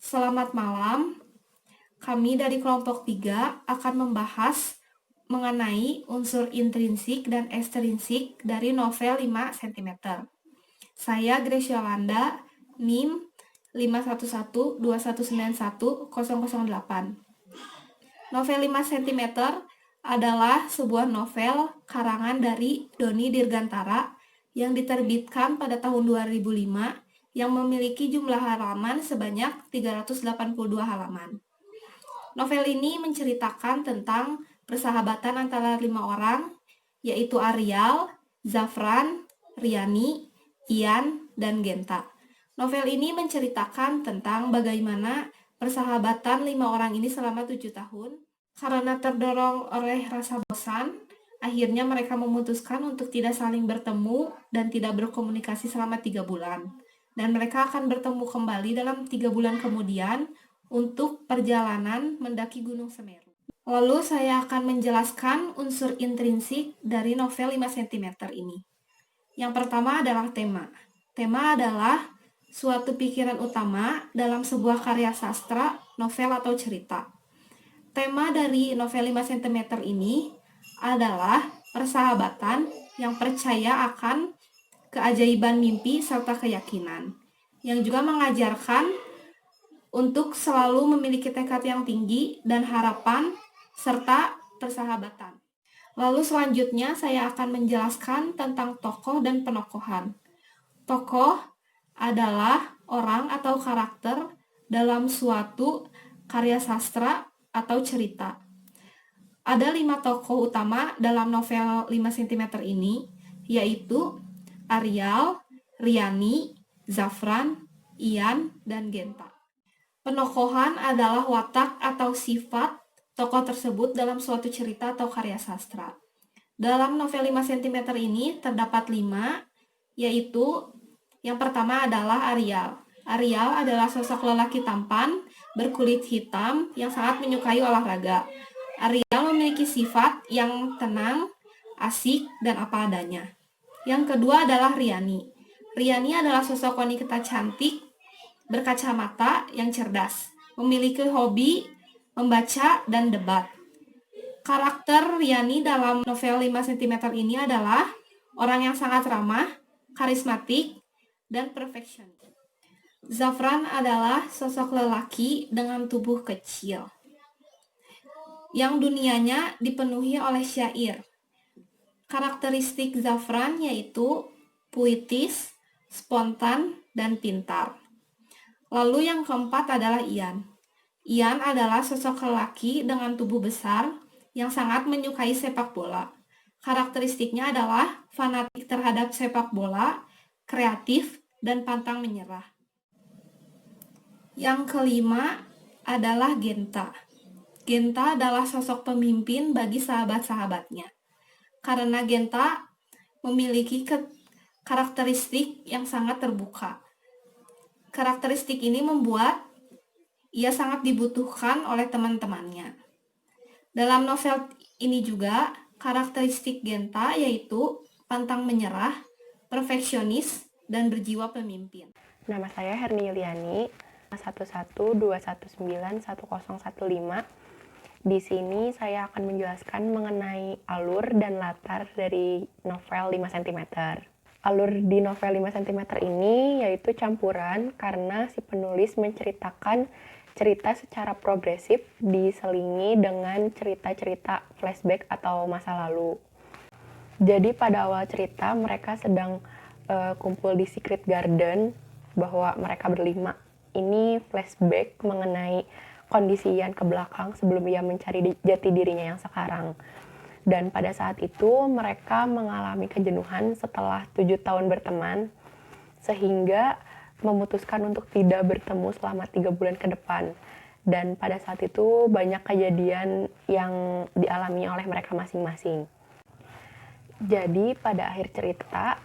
Selamat malam, kami dari kelompok 3 akan membahas mengenai unsur intrinsik dan ekstrinsik dari novel 5 cm. Saya Grace Yolanda, NIM 51121910008. Novel 5 cm adalah sebuah novel karangan dari Doni Dirgantara yang diterbitkan pada tahun 2005 yang memiliki jumlah halaman sebanyak 382 halaman. Novel ini menceritakan tentang persahabatan antara 5 orang, yaitu Arial, Zafran, Riani, Ian, dan Genta. Novel ini menceritakan tentang bagaimana persahabatan 5 orang ini selama 7 tahun. Karena terdorong oleh rasa bosan, akhirnya mereka memutuskan untuk tidak saling bertemu dan tidak berkomunikasi selama 3 bulan. Dan mereka akan bertemu kembali dalam 3 bulan kemudian untuk perjalanan mendaki Gunung Semeru. Lalu saya akan menjelaskan unsur intrinsik dari novel 5 cm ini. Yang pertama adalah tema. Tema adalah suatu pikiran utama dalam sebuah karya sastra, novel atau cerita. Tema dari novel 5 cm ini adalah persahabatan yang percaya akan keajaiban mimpi serta keyakinan, yang juga mengajarkan untuk selalu memiliki tekad yang tinggi dan harapan serta persahabatan. Lalu selanjutnya saya akan menjelaskan tentang tokoh dan penokohan. Tokoh adalah orang atau karakter dalam suatu karya sastra atau cerita. Ada 5 tokoh utama dalam novel 5 cm ini, yaitu Arial, Riani, Zafran, Ian, dan Genta. Penokohan adalah watak atau sifat tokoh tersebut dalam suatu cerita atau karya sastra. Dalam novel 5 cm ini terdapat 5, yaitu yang pertama adalah Arial. Arial adalah sosok lelaki tampan, berkulit hitam yang sangat menyukai olahraga. Arial memiliki sifat yang tenang, asik, dan apa adanya. Yang kedua adalah Riani. Riani adalah sosok wanita cantik, berkacamata, yang cerdas, memiliki hobi membaca dan debat. Karakter Riani dalam novel 5 cm ini adalah orang yang sangat ramah, karismatik, dan perfeksionis. Zafran adalah sosok lelaki dengan tubuh kecil, yang dunianya dipenuhi oleh syair. Karakteristik Zafran yaitu puitis, spontan, dan pintar. Lalu yang keempat adalah Ian. Ian adalah sosok lelaki dengan tubuh besar yang sangat menyukai sepak bola. Karakteristiknya adalah fanatik terhadap sepak bola, kreatif, dan pantang menyerah. Yang kelima adalah Genta. Genta adalah sosok pemimpin bagi sahabat-sahabatnya. Karena Genta memiliki karakteristik yang sangat terbuka. Karakteristik ini membuat ia sangat dibutuhkan oleh teman-temannya. Dalam novel ini juga, karakteristik Genta yaitu pantang menyerah, perfeksionis, dan berjiwa pemimpin. Nama saya Herni Yuliani, 112191015. Di sini saya akan menjelaskan mengenai alur dan latar dari novel 5 cm. Alur di novel 5 cm ini yaitu campuran karena si penulis menceritakan cerita secara progresif diselingi dengan cerita-cerita flashback atau masa lalu. Jadi pada awal cerita mereka sedang kumpul di Secret Garden, bahwa mereka berlima ini flashback mengenai kondisi Ian ke belakang sebelum ia mencari jati dirinya yang sekarang. Dan pada saat itu mereka mengalami kejenuhan setelah 7 tahun berteman, sehingga memutuskan untuk tidak bertemu selama 3 bulan ke depan. Dan pada saat itu banyak kejadian yang dialami oleh mereka masing-masing. Jadi pada akhir cerita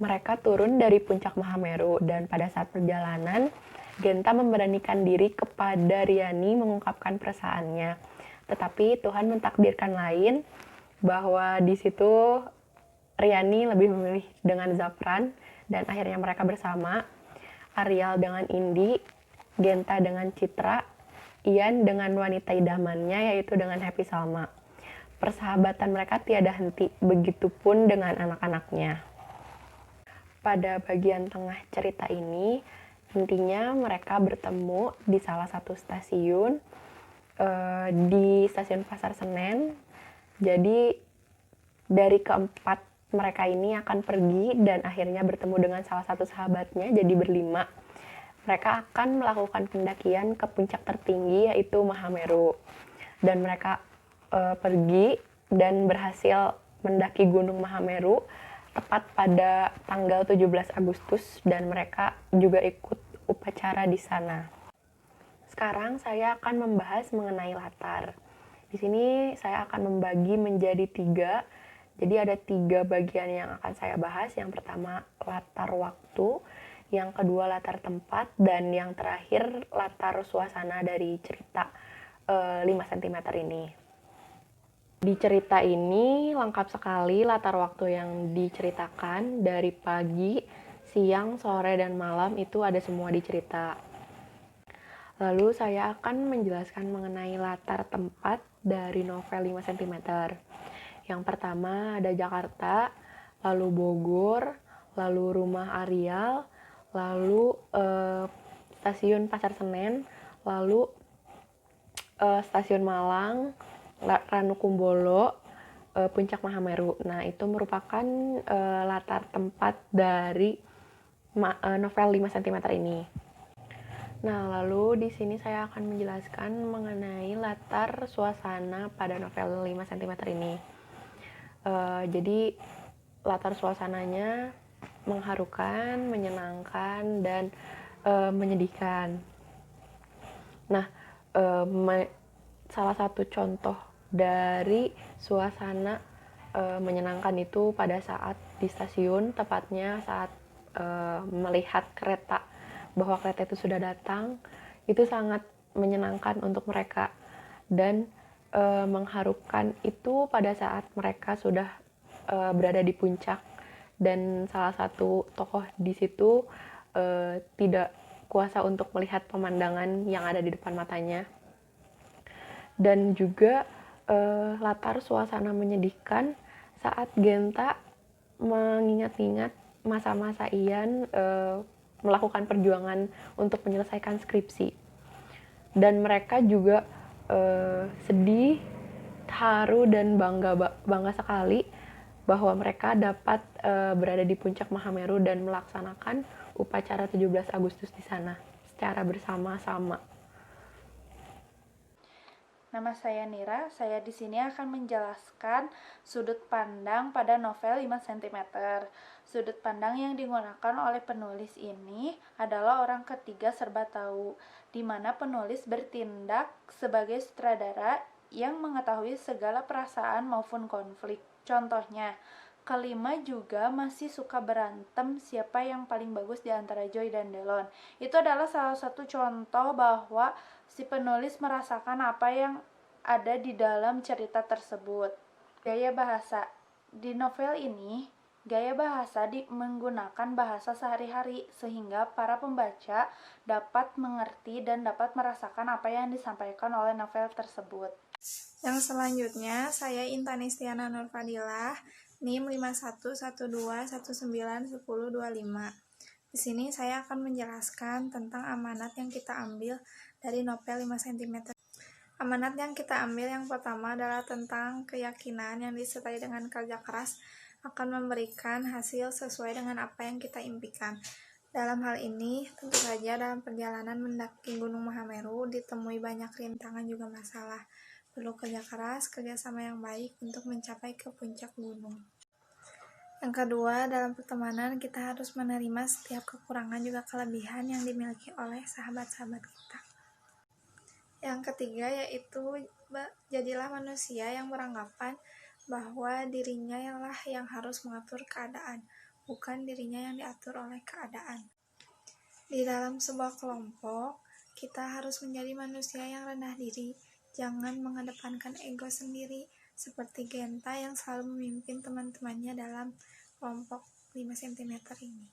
mereka turun dari puncak Mahameru, dan pada saat perjalanan Genta memberanikan diri kepada Riani mengungkapkan perasaannya. Tetapi Tuhan mentakdirkan lain, bahwa di situ Riani lebih memilih dengan Zafran, dan akhirnya mereka bersama. Arial dengan Indi Genta dengan Citra, Ian dengan wanita idamannya yaitu dengan Happy Salma. Persahabatan mereka tiada henti, begitupun dengan anak-anaknya. Pada bagian tengah cerita ini, intinya mereka bertemu di salah satu stasiun, di stasiun Pasar Senen. Jadi dari keempat mereka ini akan pergi dan akhirnya bertemu dengan salah satu sahabatnya, jadi berlima. Mereka akan melakukan pendakian ke puncak tertinggi yaitu Mahameru. Dan mereka pergi dan berhasil mendaki Gunung Mahameru tepat pada tanggal 17 Agustus dan mereka juga ikut upacara di sana. Sekarang saya akan membahas mengenai latar. Di sini saya akan membagi menjadi 3. Jadi ada 3 bagian yang akan saya bahas. Yang pertama latar waktu, yang kedua latar tempat, dan yang terakhir latar suasana dari cerita 5 cm ini. Di cerita ini lengkap sekali latar waktu yang diceritakan, dari pagi, siang, sore, dan malam itu ada semua di cerita. Lalu saya akan menjelaskan mengenai latar tempat dari novel 5 cm. Yang pertama ada Jakarta, lalu Bogor, lalu rumah Arial, lalu stasiun Pasar Senen, lalu stasiun Malang, Ranukumbolo, puncak Mahameru. Nah, itu merupakan latar tempat dari novel 5 cm ini. Nah, lalu di sini saya akan menjelaskan mengenai latar suasana pada novel 5 cm ini. Jadi latar suasananya mengharukan, menyenangkan, dan menyedihkan. Nah, salah satu contoh dari suasana menyenangkan itu pada saat di stasiun, tepatnya saat melihat kereta, bahwa kereta itu sudah datang, itu sangat menyenangkan untuk mereka. Dan mengharukan itu pada saat mereka sudah berada di puncak dan salah satu tokoh di situ tidak kuasa untuk melihat pemandangan yang ada di depan matanya. Dan juga latar suasana menyedihkan saat Genta mengingat-ingat masa-masa Ian melakukan perjuangan untuk menyelesaikan skripsi. Dan mereka juga sedih, haru, dan bangga sekali bahwa mereka dapat berada di puncak Mahameru dan melaksanakan upacara 17 Agustus di sana secara bersama-sama. Nama saya Nira, saya di sini akan menjelaskan sudut pandang pada novel 5 cm. Sudut pandang yang digunakan oleh penulis ini adalah orang ketiga serba tahu, di mana penulis bertindak sebagai sutradara yang mengetahui segala perasaan maupun konflik. Contohnya, kelima juga masih suka berantem siapa yang paling bagus di antara Joy dan Delon. Itu adalah salah satu contoh bahwa si penulis merasakan apa yang ada di dalam cerita tersebut. Gaya bahasa. Di novel ini, gaya bahasa menggunakan bahasa sehari-hari sehingga para pembaca dapat mengerti dan dapat merasakan apa yang disampaikan oleh novel tersebut. Yang selanjutnya, saya Intani Stiana Nurfadilah, NIM 5112191025. Di sini saya akan menjelaskan tentang amanat yang kita ambil dari novel 5 cm. Amanat yang kita ambil yang pertama adalah tentang keyakinan yang disertai dengan kerja keras akan memberikan hasil sesuai dengan apa yang kita impikan. Dalam hal ini, tentu saja dalam perjalanan mendaki Gunung Mahameru ditemui banyak rintangan juga masalah. Perlu kerja keras, kerjasama yang baik untuk mencapai ke puncak gunung. Yang kedua, dalam pertemanan kita harus menerima setiap kekurangan juga kelebihan yang dimiliki oleh sahabat-sahabat kita. Yang ketiga yaitu jadilah manusia yang beranggapan bahwa dirinya yang harus mengatur keadaan, bukan dirinya yang diatur oleh keadaan. Di dalam sebuah kelompok, kita harus menjadi manusia yang rendah diri, jangan mengedepankan ego sendiri, seperti Genta yang selalu memimpin teman-temannya dalam kelompok 5 cm ini.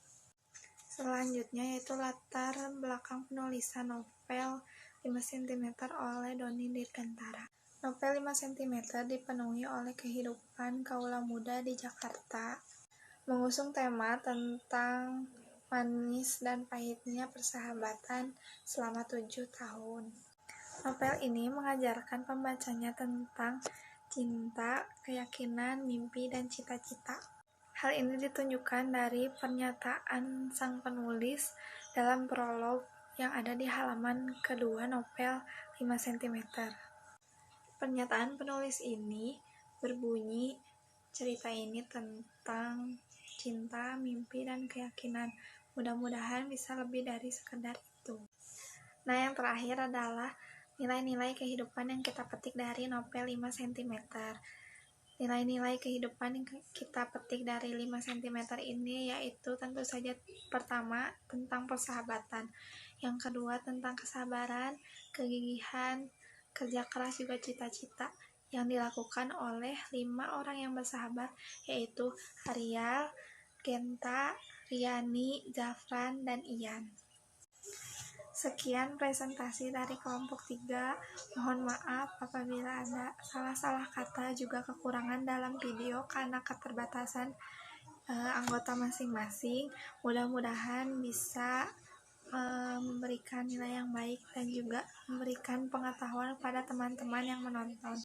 Selanjutnya yaitu latar belakang penulisan novel 5 cm oleh Doni Dirgantara. Novel 5 cm dipenuhi oleh kehidupan kaula muda di Jakarta, mengusung tema tentang manis dan pahitnya persahabatan selama 7 tahun. Novel ini mengajarkan pembacanya tentang cinta, keyakinan, mimpi, dan cita-cita. Hal ini ditunjukkan dari pernyataan sang penulis dalam prolog yang ada di halaman kedua novel 5 cm. Pernyataan penulis ini berbunyi, cerita ini tentang cinta, mimpi, dan keyakinan. Mudah-mudahan bisa lebih dari sekedar itu. Nah, yang terakhir adalah nilai-nilai kehidupan yang kita petik dari novel 5 cm. Nilai-nilai kehidupan yang kita petik dari 5 cm ini yaitu tentu saja pertama tentang persahabatan, yang kedua tentang kesabaran, kegigihan, kerja keras juga cita-cita yang dilakukan oleh 5 orang yang bersahabat, yaitu Arial, Genta, Riani, Zafran, dan Ian. Sekian presentasi dari kelompok 3. Mohon maaf apabila ada salah-salah kata juga kekurangan dalam video karena keterbatasan anggota masing-masing. Mudah-mudahan bisa memberikan nilai yang baik dan juga memberikan pengetahuan kepada teman-teman yang menonton.